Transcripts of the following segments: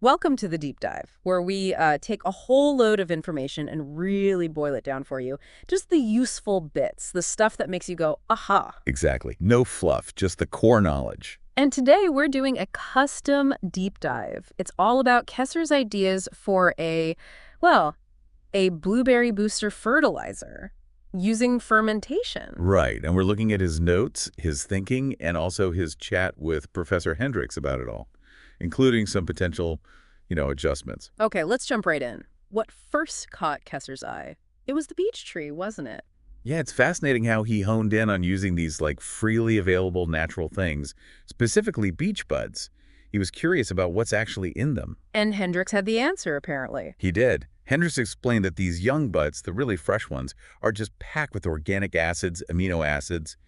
Welcome to the deep dive, where we take a whole load of information and really boil it down for you. Just the useful bits, the stuff that makes you go, aha. Exactly. No fluff, just the core knowledge. And today we're doing a custom deep dive. It's all about Kesser's ideas for a blueberry booster fertilizer using fermentation. Right. And we're looking at his notes, his thinking, and also his chat with Professor Hendricks about it all, including some potential, adjustments. Okay, let's jump right in. What first caught Kesser's eye? It was the beech tree, wasn't it? Yeah, it's fascinating how he honed in on using these freely available natural things, specifically beech buds. He was curious about what's actually in them. And Hendricks had the answer, apparently. He did. Hendricks explained that these young buds, the really fresh ones, are just packed with organic acids, amino acids,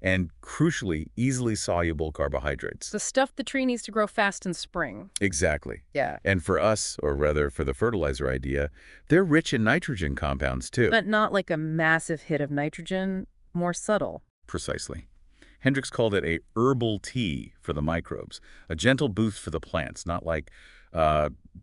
and crucially, easily soluble carbohydrates. The stuff the tree needs to grow fast in spring. Exactly. Yeah. And for us, or rather for the fertilizer idea, they're rich in nitrogen compounds too. But not like a massive hit of nitrogen, more subtle. Precisely. Hendricks called it a herbal tea for the microbes, a gentle boost for the plants, not like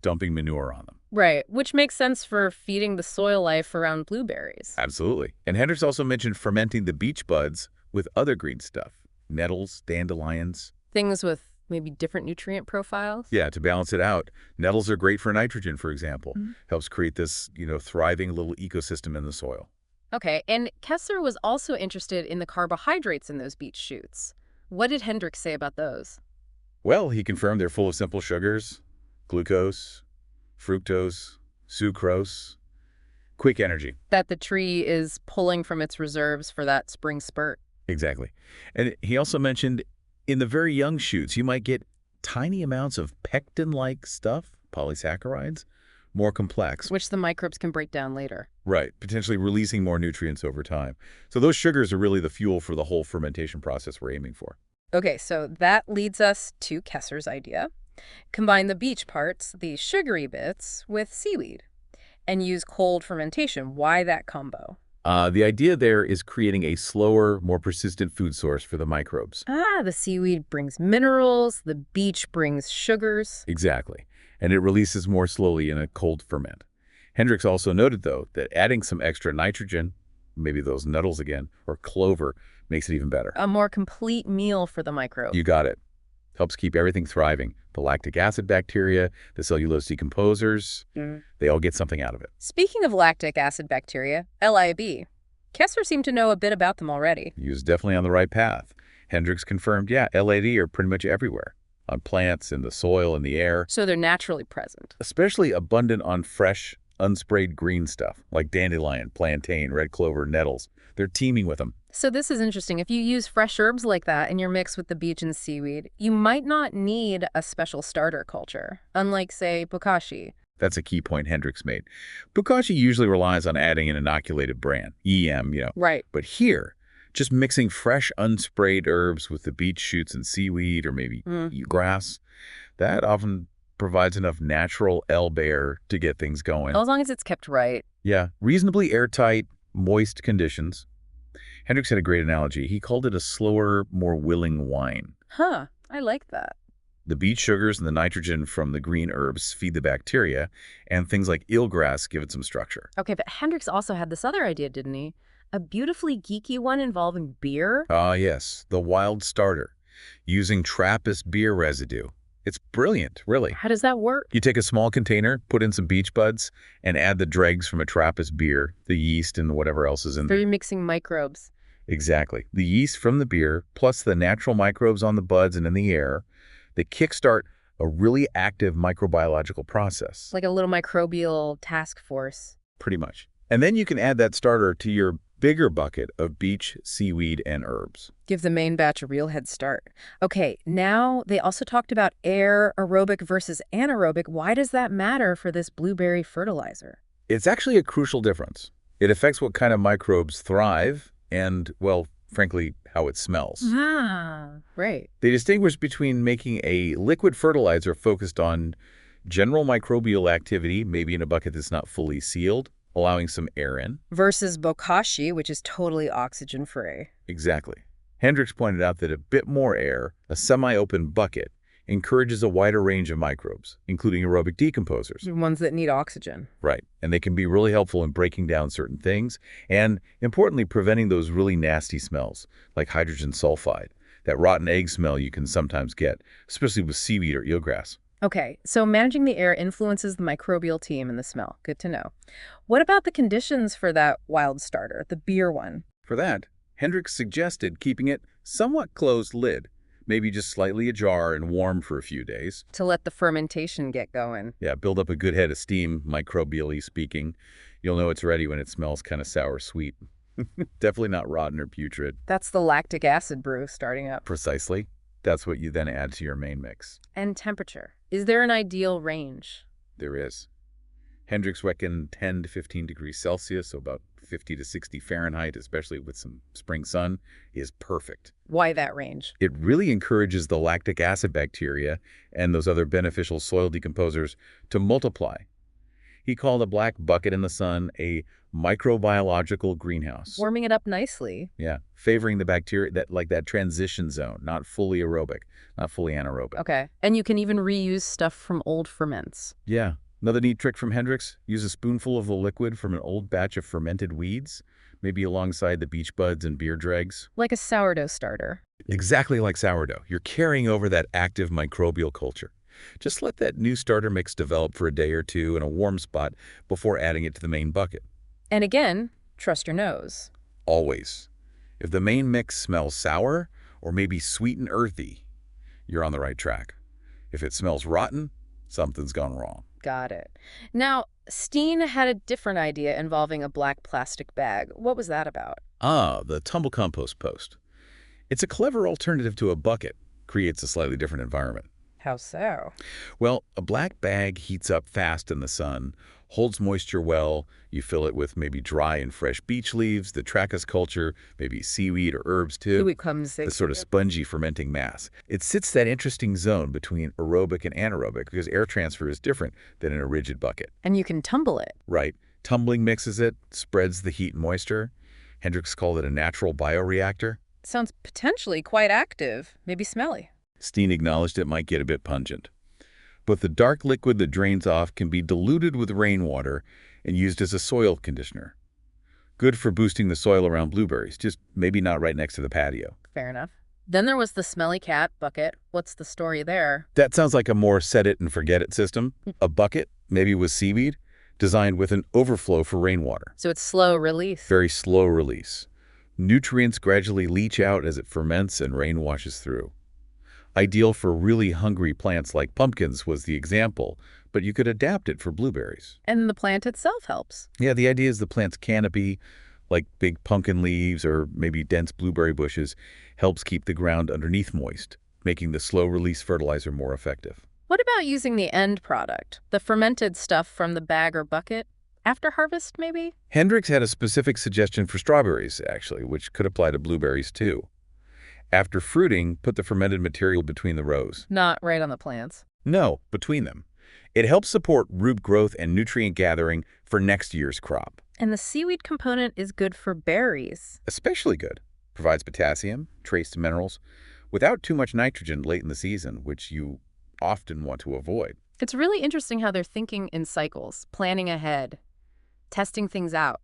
dumping manure on them. Right, which makes sense for feeding the soil life around blueberries. Absolutely. And Hendricks also mentioned fermenting the beech buds with other green stuff, nettles, dandelions. Things with maybe different nutrient profiles? Yeah, to balance it out. Nettles are great for nitrogen, for example. Helps create this, thriving little ecosystem in the soil. Okay, and Kesser was also interested in the carbohydrates in those beech shoots. What did Hendricks say about those? Well, he confirmed they're full of simple sugars, glucose, fructose, sucrose, quick energy. That the tree is pulling from its reserves for that spring spurt. Exactly. And he also mentioned in the very young shoots, you might get tiny amounts of pectin-like stuff, polysaccharides, more complex. Which the microbes can break down later. Right, potentially releasing more nutrients over time. So those sugars are really the fuel for the whole fermentation process we're aiming for. Okay, so that leads us to Kesser's idea. Combine the beech parts, the sugary bits, with seaweed, and use cold fermentation. Why that combo? The idea there is creating a slower, more persistent food source for the microbes. The seaweed brings minerals, the beech brings sugars. Exactly. And it releases more slowly in a cold ferment. Hendricks also noted, though, that adding some extra nitrogen, maybe those nettles again, or clover, makes it even better. A more complete meal for the microbe. You got it. Helps keep everything thriving. The lactic acid bacteria, the cellulose decomposers, they all get something out of it. Speaking of lactic acid bacteria, LIB, Kesser seemed to know a bit about them already. He was definitely on the right path. Hendricks confirmed, LAD are pretty much everywhere. On plants, in the soil, in the air. So they're naturally present. Especially abundant on fresh, unsprayed green stuff, like dandelion, plantain, red clover, nettles. They're teeming with them. So this is interesting. If you use fresh herbs like that in your mix with the beech and seaweed, you might not need a special starter culture, unlike, say, bokashi. That's a key point Hendricks made. Bokashi usually relies on adding an inoculated bran, EM, Right. But here, just mixing fresh, unsprayed herbs with the beech shoots and seaweed or maybe grass, that often provides enough natural L-bear to get things going. As long as it's kept right. Yeah, reasonably airtight, moist conditions. Hendricks had a great analogy. He called it a slower, more willing wine. Huh, I like that. The beet sugars and the nitrogen from the green herbs feed the bacteria, and things like eelgrass give it some structure. Okay, but Hendricks also had this other idea, didn't he? A beautifully geeky one involving beer? Ah, yes, the wild starter, using Trappist beer residue. It's brilliant, really. How does that work? You take a small container, put in some beech buds, and add the dregs from a Trappist beer, the yeast and whatever else is in there. You're mixing microbes. Exactly. The yeast from the beer, plus the natural microbes on the buds and in the air, they kickstart a really active microbiological process. Like a little microbial task force. Pretty much. And then you can add that starter to your bigger bucket of beech, seaweed, and herbs. Give the main batch a real head start. Okay, now they also talked about aerobic versus anaerobic. Why does that matter for this blueberry fertilizer? It's actually a crucial difference. It affects what kind of microbes thrive and, well, frankly, how it smells. Right. They distinguish between making a liquid fertilizer focused on general microbial activity, maybe in a bucket that's not fully sealed, allowing some air in. Versus bokashi, which is totally oxygen-free. Exactly. Hendricks pointed out that a bit more air, a semi-open bucket, encourages a wider range of microbes, including aerobic decomposers. The ones that need oxygen. Right. And they can be really helpful in breaking down certain things and, importantly, preventing those really nasty smells, like hydrogen sulfide, that rotten egg smell you can sometimes get, especially with seaweed or eelgrass. Okay, so managing the air influences the microbial team and the smell. Good to know. What about the conditions for that wild starter, the beer one? For that, Hendricks suggested keeping it somewhat closed lid, maybe just slightly ajar and warm for a few days. To let the fermentation get going. Yeah, build up a good head of steam, microbially speaking. You'll know it's ready when it smells kind of sour-sweet. Definitely not rotten or putrid. That's the lactic acid brew starting up. Precisely. That's what you then add to your main mix. And temperature. Is there an ideal range? There is. Hendricks reckoned 10 to 15 degrees Celsius, so about 50 to 60 Fahrenheit, especially with some spring sun, is perfect. Why that range? It really encourages the lactic acid bacteria and those other beneficial soil decomposers to multiply. He called a black bucket in the sun a microbiological greenhouse. Warming it up nicely. Yeah, favoring the bacteria, that transition zone, not fully aerobic, not fully anaerobic. Okay. And you can even reuse stuff from old ferments. Yeah. Another neat trick from Hendricks, use a spoonful of the liquid from an old batch of fermented weeds, maybe alongside the beech buds and beer dregs. Like a sourdough starter. Exactly like sourdough. You're carrying over that active microbial culture. Just let that new starter mix develop for a day or two in a warm spot before adding it to the main bucket. And again, trust your nose. Always. If the main mix smells sour or maybe sweet and earthy, you're on the right track. If it smells rotten, something's gone wrong. Got it. Now, Steen had a different idea involving a black plastic bag. What was that about? Ah, the tumble compost post. It's a clever alternative to a bucket. Creates a slightly different environment. How so? Well, a black bag heats up fast in the sun, holds moisture well. You fill it with maybe dry and fresh beech leaves, the trachis culture, maybe seaweed or herbs too. It becomes The sort of spongy fermenting mass. It sits that interesting zone between aerobic and anaerobic because air transfer is different than in a rigid bucket. And you can tumble it. Right. Tumbling mixes it, spreads the heat and moisture. Hendricks called it a natural bioreactor. Sounds potentially quite active, maybe smelly. Steen acknowledged it might get a bit pungent. But the dark liquid that drains off can be diluted with rainwater and used as a soil conditioner. Good for boosting the soil around blueberries, just maybe not right next to the patio. Fair enough. Then there was the smelly cat bucket. What's the story there? That sounds like a more set it and forget it system. A bucket, maybe with seaweed, designed with an overflow for rainwater. So it's slow release. Very slow release. Nutrients gradually leach out as it ferments and rain washes through. Ideal for really hungry plants like pumpkins was the example, but you could adapt it for blueberries. And the plant itself helps. Yeah, the idea is the plant's canopy, like big pumpkin leaves or maybe dense blueberry bushes, helps keep the ground underneath moist, making the slow-release fertilizer more effective. What about using the end product, the fermented stuff from the bag or bucket? After harvest, maybe? Hendricks had a specific suggestion for strawberries, actually, which could apply to blueberries too. After fruiting, put the fermented material between the rows. Not right on the plants. No, between them. It helps support root growth and nutrient gathering for next year's crop. And the seaweed component is good for berries. Especially good. Provides potassium, trace minerals, without too much nitrogen late in the season, which you often want to avoid. It's really interesting how they're thinking in cycles, planning ahead, testing things out.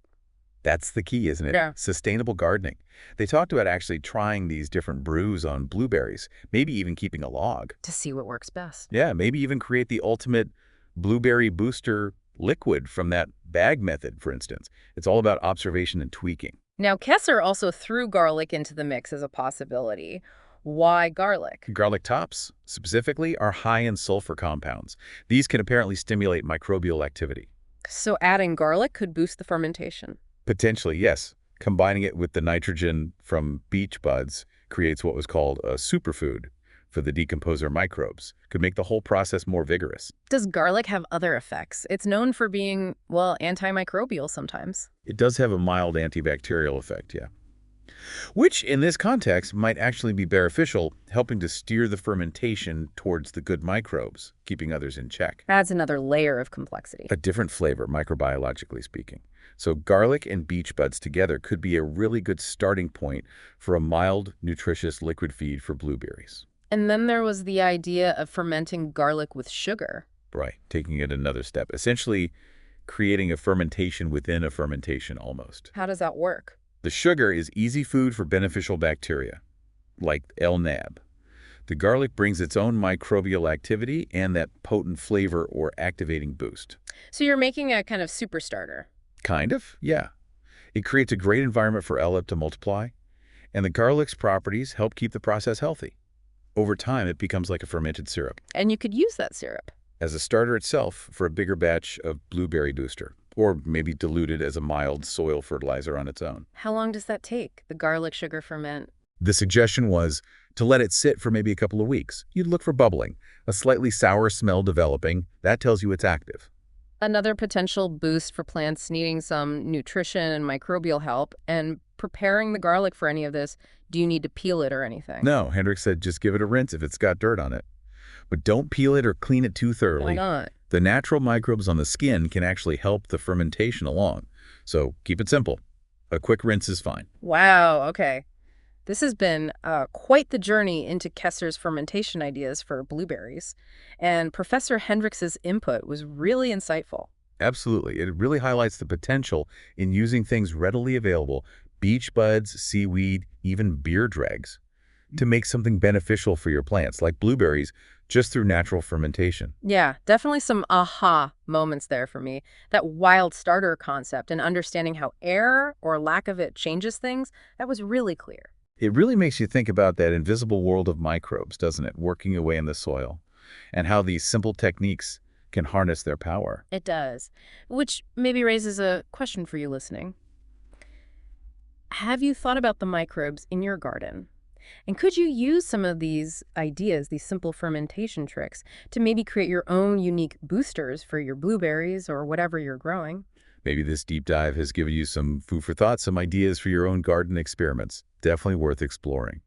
That's the key, isn't it? Yeah. Sustainable gardening. They talked about actually trying these different brews on blueberries, maybe even keeping a log. To see what works best. Yeah, maybe even create the ultimate blueberry booster liquid from that bag method, for instance. It's all about observation and tweaking. Now, Kesser also threw garlic into the mix as a possibility. Why garlic? Garlic tops, specifically, are high in sulfur compounds. These can apparently stimulate microbial activity. So adding garlic could boost the fermentation. Potentially, yes. Combining it with the nitrogen from beech buds creates what was called a superfood for the decomposer microbes. Could make the whole process more vigorous. Does garlic have other effects? It's known for being, well, antimicrobial sometimes. It does have a mild antibacterial effect, yeah. Which, in this context, might actually be beneficial, helping to steer the fermentation towards the good microbes, keeping others in check. Adds another layer of complexity. A different flavor, microbiologically speaking. So garlic and beech buds together could be a really good starting point for a mild, nutritious liquid feed for blueberries. And then there was the idea of fermenting garlic with sugar. Right, taking it another step, essentially creating a fermentation within a fermentation almost. How does that work? The sugar is easy food for beneficial bacteria, like LNAB. The garlic brings its own microbial activity and that potent flavor or activating boost. So you're making a kind of super starter. Kind of, yeah. It creates a great environment for LNAB to multiply, and the garlic's properties help keep the process healthy. Over time, it becomes like a fermented syrup, And you could use that syrup. as a starter itself for a bigger batch of blueberry booster, or maybe diluted as a mild soil fertilizer on its own. How long does that take, the garlic sugar ferment? The suggestion was to let it sit for maybe a couple of weeks. You'd look for bubbling, a slightly sour smell developing. That tells you it's active. Another potential boost for plants needing some nutrition and microbial help. And preparing the garlic for any of this, do you need to peel it or anything? No, Hendrik said just give it a rinse if it's got dirt on it. But don't peel it or clean it too Why thoroughly. not? The natural microbes on the skin can actually help the fermentation along. So keep it simple. A quick rinse is fine. Wow, okay. This has been quite the journey into Kesser's fermentation ideas for blueberries. And Professor Hendricks's input was really insightful. Absolutely. It really highlights the potential in using things readily available, beach buds, seaweed, even beer dregs, to make something beneficial for your plants, like blueberries, just through natural fermentation. Yeah, definitely some aha moments there for me. That wild starter concept and understanding how air or lack of it changes things, that was really clear. It really makes you think about that invisible world of microbes, doesn't it, working away in the soil, and how these simple techniques can harness their power. It does. Which maybe raises a question for you listening. Have you thought about the microbes in your garden? And could you use some of these ideas, these simple fermentation tricks, to maybe create your own unique boosters for your blueberries or whatever you're growing? Maybe this deep dive has given you some food for thought, some ideas for your own garden experiments. Definitely worth exploring.